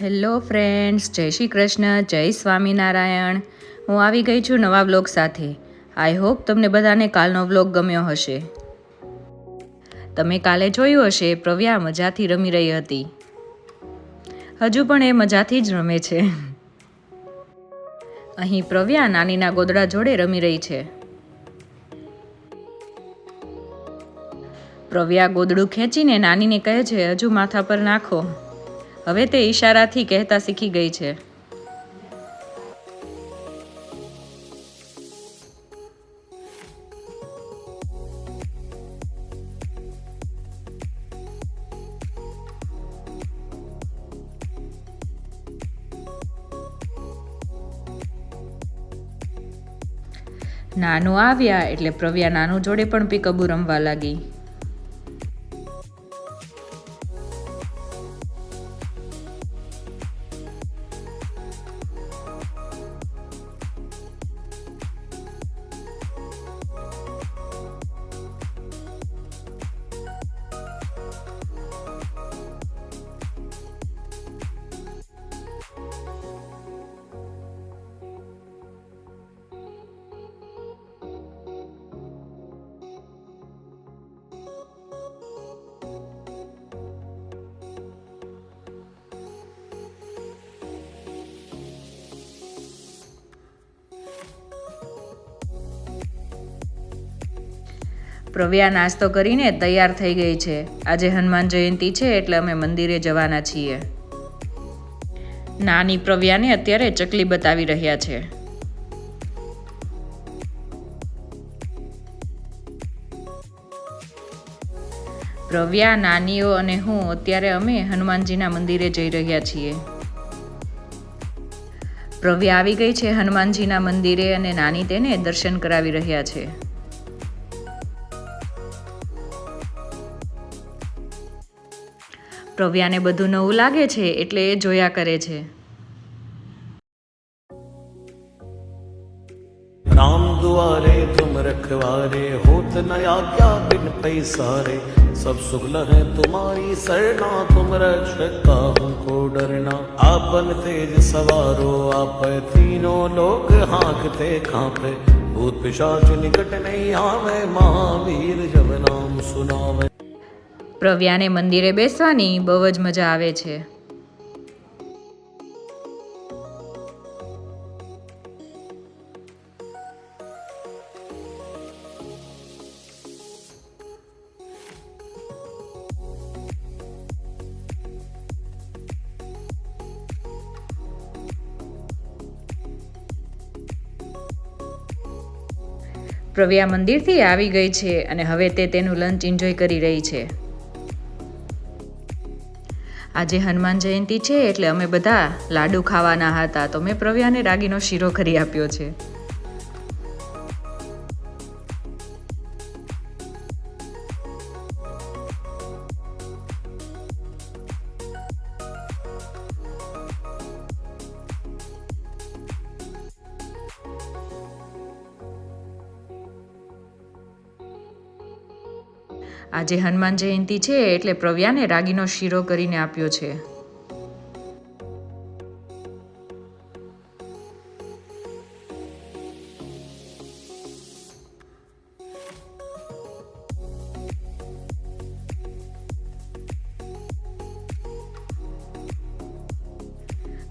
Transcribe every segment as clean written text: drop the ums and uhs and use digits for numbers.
Hello friends, જય શ્રી કૃષ્ણ, જય સ્વામિનારાયણ. હું આવી ગઈ છું નવા બ્લોગ સાથે. આઈ હોપ તમને બધાને કાલનો બ્લોગ ગમ્યો હશે. તમે કાલે જોયું હશે પ્રવ્યા મજાથી રમી રહી હતી. હજુ પણ એ મજાથી જ રમે છે. અહીં પ્રવ્યા નાનીના ગોદડા જોડે રમી રહી છે. પ્રવ્યા ગોદડું ખેંચીને નાનીને કહે છે, હજુ માથા પર નાખો. હવે તે ઈશારાથી કહેતા શીખી ગઈ છે. નાનું આવ્યા એટલે પ્રવ્યા નાનું જોડે પણ પીકબુ રમવા લાગી. પ્રવ્યા નાસ્તો કરીને તૈયાર થઈ ગઈ છે. આજે હનુમાન જયંતિ છે એટલે અમે મંદિરે જવાના છીએ. નાની પ્રવ્યાને અત્યારે ચકલી બતાવી રહ્યા છે. પ્રવ્યા, નાનીઓ અને હું અત્યારે અમે હનુમાનજીના મંદિરે જઈ રહ્યા છીએ. પ્રવ્યા આવી ગઈ છે હનુમાનજીના મંદિરે અને નાની તેને દર્શન કરાવી રહ્યા છે. પ્રવ્યાને બધું નવું લાગે છે એટલે એ જોયા કરે છે. राम दुआरे तुम रखवारे होत न आज्ञा बिन पैसारे सब सुख लहै तुम्हारी सरना तुम रक्षक काहू को डरना आपन तेज सवारो आप तीनों लोक हाँकते कांपे भूत पिशाच निकट नहीं आवे महावीर जब नाम सुनावे. પ્રવ્યાને મંદિરે બેસવાની બહુ જ મજા આવે છે. પ્રવ્યા મંદિરથી આવી ગઈ છે અને હવે તે તેનું લંચ એન્જોય કરી રહી છે. આજે હનુમાન જયંતિ છે એટલે અમે બધા લાડુ ખાવાના હતા તો મેં પ્રવ્યાને રાગીનો શીરો કરી આપ્યો છે. આજે હનુમાન જયંતિ છે એટલે પ્રવ્યાને રાગીનો શીરો કરીને આપ્યો છે.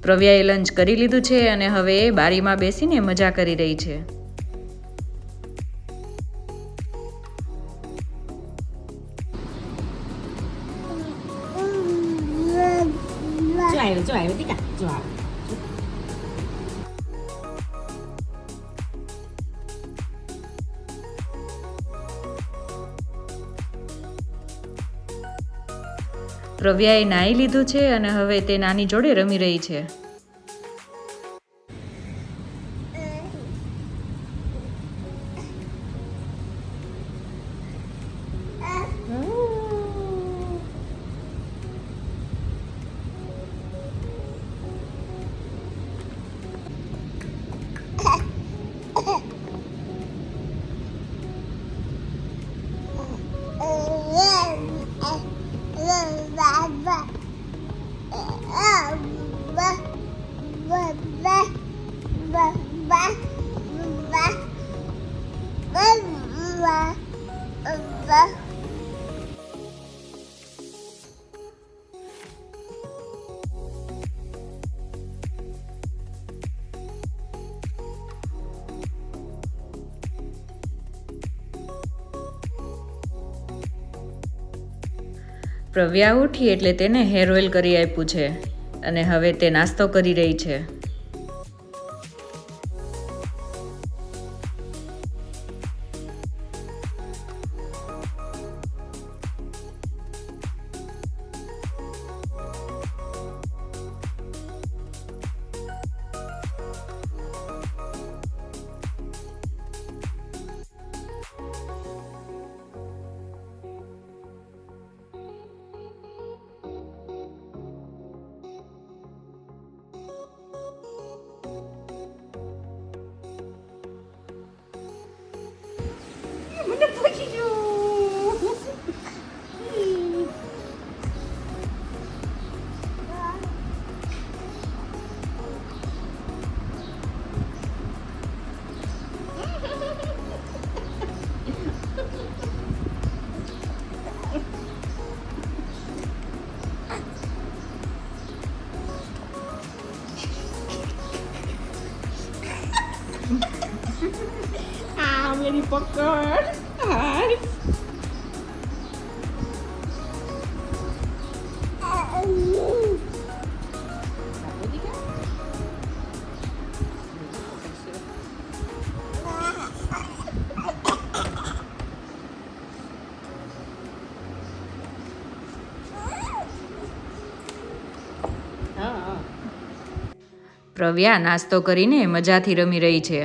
પ્રવ્યાએ લંચ કરી લીધું છે અને હવે એ બારીમાં બેસીને મજા કરી રહી છે. પ્રવ્યાએ નાહી લીધું છે અને હવે તે નાની જોડે રમી રહી છે. પ્રવ્યા ઉઠી એટલે તેને હેર ઓઇલ કરી આપ્યું છે અને હવે તે નાસ્તો કરી રહી છે. Meરી pekar. Hai. પ્રવ્યા નાસ્તો કરીને મજાથી રમી રહી છે.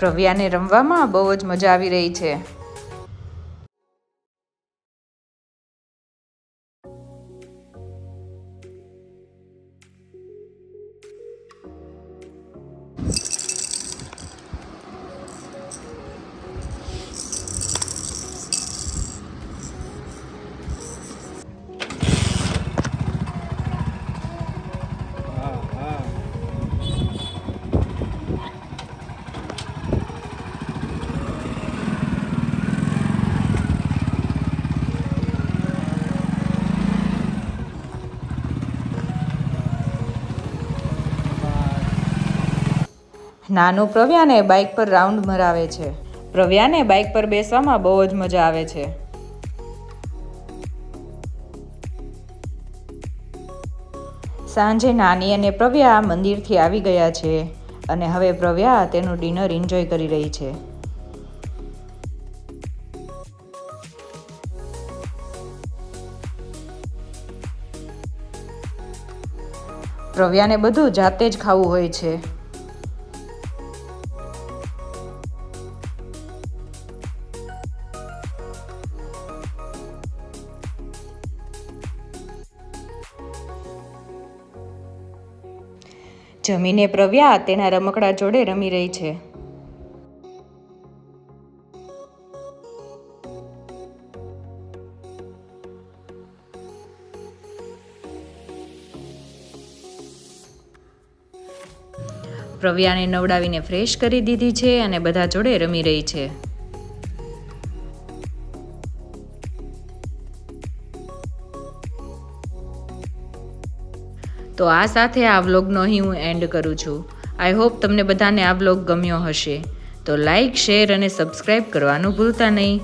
પ્રવ્યાને રમવામાં બહુ જ મજા આવી રહી છે. નાનું પ્રવ્યાને બાઇક પર રાઉન્ડ મરાવે છે. પ્રવ્યાને બાઇક પર બેસવામાં બહુ જ મજા આવે છે. સાંજે નાની અને પ્રવ્યા મંદિરથી આવી ગયા છે અને હવે પ્રવ્યા તેનું ડિનર એન્જોય કરી રહી છે. પ્રવ્યાને બધું જાતે જ ખાવું હોય છે. જમીને પ્રવ્યા તેના રમકડા જોડે રમી રહી છે. પ્રવ્યાને નવડાવીને ફ્રેશ કરી દીધી છે અને બધા જોડે રમી રહી છે. તો આ સાથે આ વ્લોગનો અહીં હું એન્ડ કરું છું. આઈ હોપ તમને બધાને આ વ્લોગ ગમ્યો હશે. તો લાઈક, શેર અને સબસ્ક્રાઈબ કરવાનું ભૂલતા નહીં.